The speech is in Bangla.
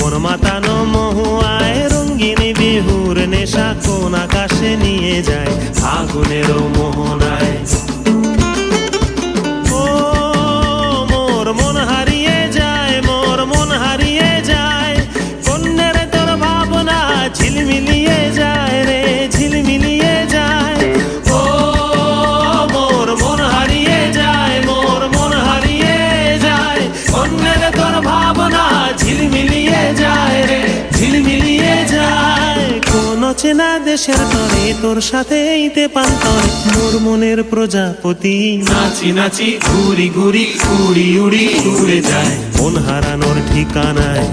মন মাতানো মহুয়ায় রঙিন বিহুর নেশা কোন আকাশে নিয়ে যায় ফাগুনেরও মোহনায়। ও মোর মন হারিয়ে যায়, মোর মন হারিয়ে যায়, কন্যের তোর ভাবনা ঝিলমিলিয়ে যায় রে, ঝিলমিলিয়ে যায়। ও মোর মন হারিয়ে যায়, মোর মন হারিয়ে যায়, কন্যের তোর ভাবনা ঝিলমিলিয়ে যায় রে, ঝিলমিলিয়ে যায়। কোন চেনা দেশের তরে তোর সাথে ইতে পান্তরে মোর মনের প্রজাপতি নাচি নাচি ঘুরি ঘুরি উড়ি উড়ি উড়ে যায় মন হারানোর ঠিকানায়।